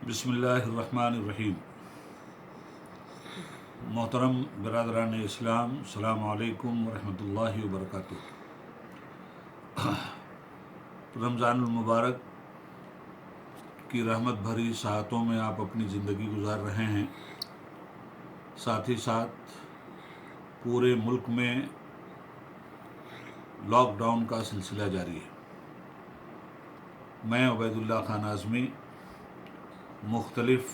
बिस्मिल्लाहिर्रहमानिर्रहीम। मोहतरम बरदरान इस्लाम, अस्सलामु अलैकुम वरहमतुल्लाहि वबरकातुह। रमज़ानुल मुबारक की रहमत भरी साअतों में आप अपनी ज़िंदगी गुजार रहे हैं। साथ ही साथ पूरे मुल्क में लॉकडाउन का सिलसिला जारी है। मैं उबैदुल्लाह खान आज़मी मुख्तलिफ़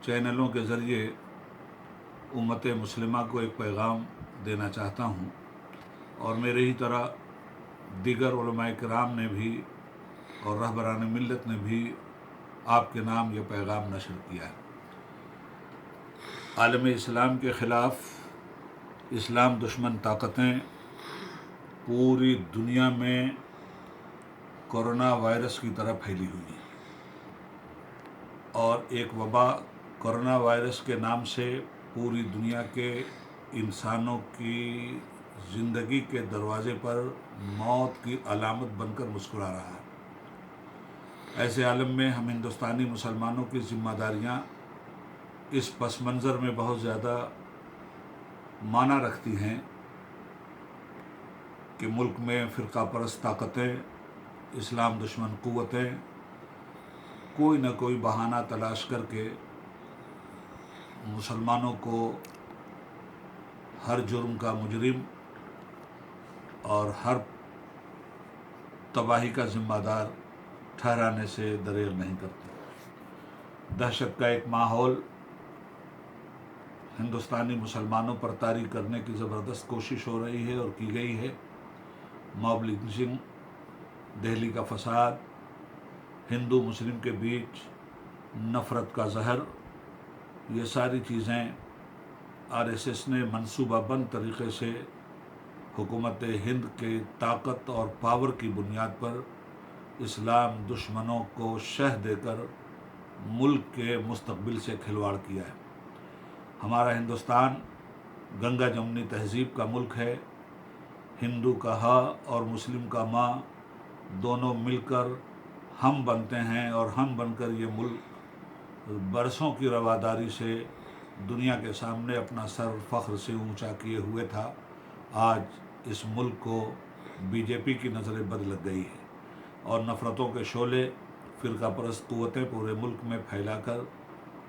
चैनलों के ज़रिए उम्मत मुस्लिमा को एक पैगाम देना चाहता हूँ, और मेरे ही तरह दीगर उलमाए किराम ने भी और रहबरान मिल्लत ने भी आपके नाम ये पैगाम नशर किया है। आलम इस्लाम के ख़िलाफ़ इस्लाम दुश्मन ताकतें पूरी दुनिया में कोरोना वायरस की तरह फैली हुई हैं, और एक वबा कोरोना वायरस के नाम से पूरी दुनिया के इंसानों की ज़िंदगी के दरवाज़े पर मौत की अलामत बनकर मुस्कुरा रहा है। ऐसे आलम में हम हिंदुस्तानी मुसलमानों की ज़िम्मेदारियाँ इस पस मंज़र में बहुत ज़्यादा माना रखती हैं कि मुल्क में फ़िरका परस्त ताकतें, इस्लाम दुश्मन क़ुव्वतें कोई न कोई बहाना तलाश करके मुसलमानों को हर जुर्म का मुजरिम और हर तबाही का ज़िम्मेदार ठहराने से दरेर नहीं करते। दहशत का एक माहौल हिंदुस्तानी मुसलमानों पर तारी करने की ज़बरदस्त कोशिश हो रही है और की गई है। मॉब लिंचिंग, दिल्ली का फसाद, हिंदू मुस्लिम के बीच नफ़रत का जहर, ये सारी चीज़ें आरएसएस ने मंसूबाबंद तरीक़े से हुकूमत हिंद के ताकत और पावर की बुनियाद पर इस्लाम दुश्मनों को शह देकर मुल्क के मुस्तक़बिल से खिलवाड़ किया है। हमारा हिंदुस्तान गंगा जमुनी तहज़ीब का मुल्क है। हिंदू का हा और मुस्लिम का माँ दोनों मिलकर हम बनते हैं, और हम बनकर ये मुल्क बरसों की रवादारी से दुनिया के सामने अपना सर फ़ख्र से ऊंचा किए हुए था। आज इस मुल्क को बीजेपी की नज़र बद लग गई है, और नफ़रतों के शोले, फ़िरका परस्त क़ुव्वतें पूरे मुल्क में फैलाकर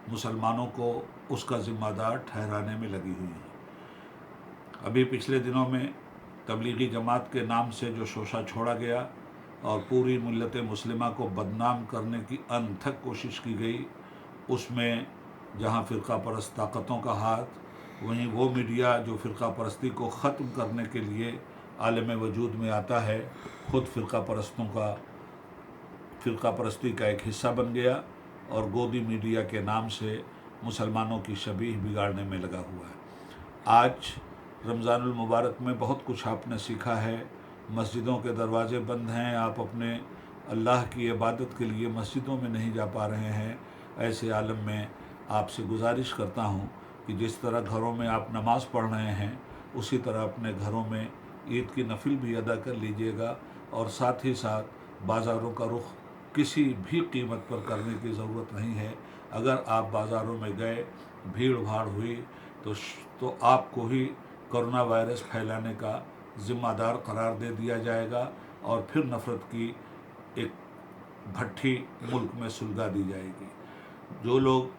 मुसलमानों को उसका ज़िम्मेदार ठहराने में लगी हुई हैं। अभी पिछले दिनों में तबलीगी जमात के नाम से जो शोशा छोड़ा गया और पूरी मिल्लत मुस्लिमा को बदनाम करने की अनथक कोशिश की गई, उसमें जहां फ़िरका परस्त ताकतों का हाथ, वहीं वो मीडिया जो फ़िरका परस्ती को ख़त्म करने के लिए आलम वजूद में आता है, ख़ुद फ़िरका परस्ती का एक हिस्सा बन गया और गोदी मीडिया के नाम से मुसलमानों की शबीह बिगाड़ने में लगा हुआ है। आज रमज़ानुल मुबारक में बहुत कुछ आपने सीखा है। मस्जिदों के दरवाज़े बंद हैं, आप अपने अल्लाह की इबादत के लिए मस्जिदों में नहीं जा पा रहे हैं। ऐसे आलम में आपसे गुजारिश करता हूँ कि जिस तरह घरों में आप नमाज़ पढ़ रहे हैं, उसी तरह अपने घरों में ईद की नफिल भी अदा कर लीजिएगा, और साथ ही साथ बाज़ारों का रुख किसी भी कीमत पर करने की ज़रूरत नहीं है। अगर आप बाज़ारों में गए, भीड़ भाड़ हुई, तो आपको ही कोरोना वायरस फैलाने का ज़िम्मेदार करार दे दिया जाएगा, और फिर नफ़रत की एक भट्ठी मुल्क में सुलगा दी जाएगी। जो लोग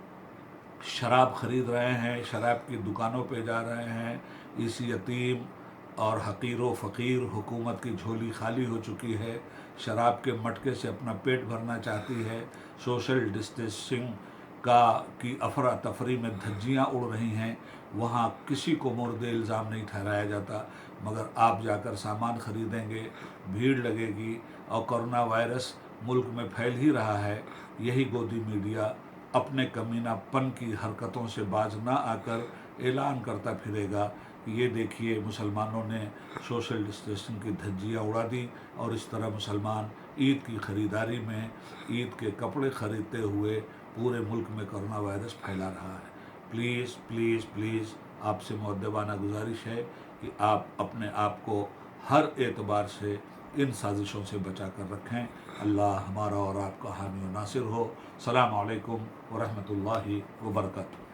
शराब ख़रीद रहे हैं, शराब की दुकानों पे जा रहे हैं, इस यतीम और हक़ीर व फ़कीर हुकूमत की झोली खाली हो चुकी है, शराब के मटके से अपना पेट भरना चाहती है। सोशल डिस्टेंसिंग की अफरा तफरी में धज्जियाँ उड़ रही हैं, वहाँ किसी को मुर्दे इल्ज़ाम नहीं ठहराया जाता। मगर आप जाकर सामान ख़रीदेंगे, भीड़ लगेगी, और कोरोना वायरस मुल्क में फैल ही रहा है। यही गोदी मीडिया अपने कमीनापन की हरकतों से बाज ना आकर ऐलान करता फिरेगा कि ये देखिए, मुसलमानों ने सोशल डिस्टेंसिंग की धज्जियाँ उड़ा दी, और इस तरह मुसलमान ईद की ख़रीदारी में ईद के कपड़े ख़रीदते हुए पूरे मुल्क में कोरोना वायरस फैला रहा है। प्लीज़ प्लीज़ प्लीज़ आपसे मुअद्दबाना गुजारिश है कि आप अपने आप को हर एतबार से इन साजिशों से बचा कर रखें। اللہ ہمارا اور آپ کا حامی و ناصر ہو۔ السلام علیکم ورحمۃ اللہ وبرکاتہ۔